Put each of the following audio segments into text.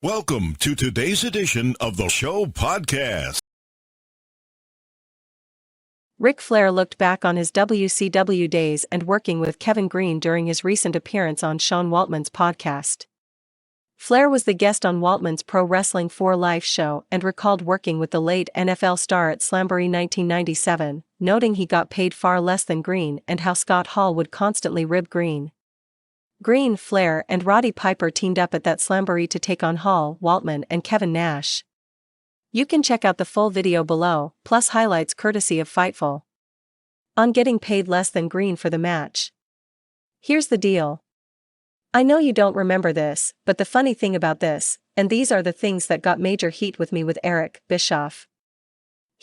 Welcome to today's edition of the show podcast. Ric Flair looked back on his WCW days and working with Kevin Greene during his recent appearance on Sean Waltman's podcast. Flair was the guest on Waltman's Pro Wrestling 4 Life show and recalled working with the late NFL star at Slamboree 1997, noting he got paid far less than Greene and how Scott Hall would constantly rib Greene. Greene, Flair, and Roddy Piper teamed up at that Slamboree to take on Hall, Waltman, and Kevin Nash. You can check out the full video below, plus highlights courtesy of Fightful. On getting paid less than Greene for the match. Here's the deal. I know you don't remember this, but the funny thing about this, and these are the things that got major heat with me with Eric Bischoff.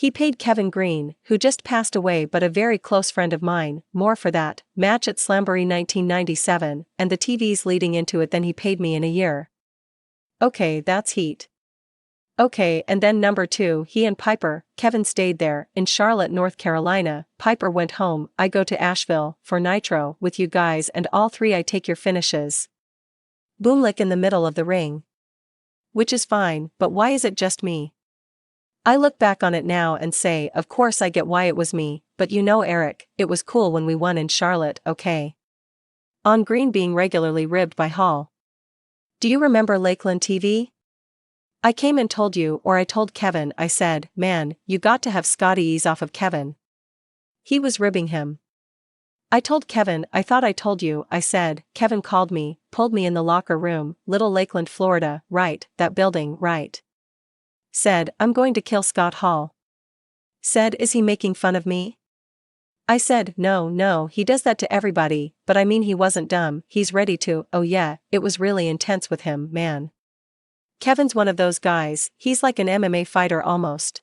He paid Kevin Greene, who just passed away but a very close friend of mine, more for that match at Slamboree 1997 and the TVs leading into it than he paid me in a year. Okay, that's heat. Okay, and then number 2, he and Piper, Kevin stayed there, in Charlotte, North Carolina, Piper went home, I go to Asheville, for Nitro, with you guys and all 3 I take your finishes. Boomlick in the middle of the ring. Which is fine, but why is it just me? I look back on it now and say, of course I get why it was me, but you know Eric, it was cool when we won in Charlotte, okay? On Greene being regularly ribbed by Hall. Do you remember Lakeland TV? I came and told you, or I told Kevin, I said, man, you got to have Scotty ease off of Kevin. He was ribbing him. I told Kevin, I thought I told you, I said, Kevin called me, pulled me in the locker room, Little Lakeland, Florida, right, that building, right. Said, I'm going to kill Scott Hall. Said, is he making fun of me? I said, no, he does that to everybody, but I mean he wasn't dumb, he's ready to, oh yeah, it was really intense with him, man. Kevin's one of those guys, he's like an MMA fighter almost.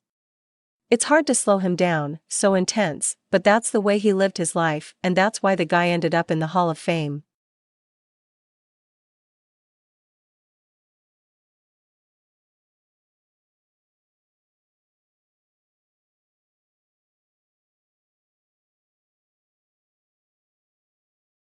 It's hard to slow him down, so intense, but that's the way he lived his life, and that's why the guy ended up in the Hall of Fame.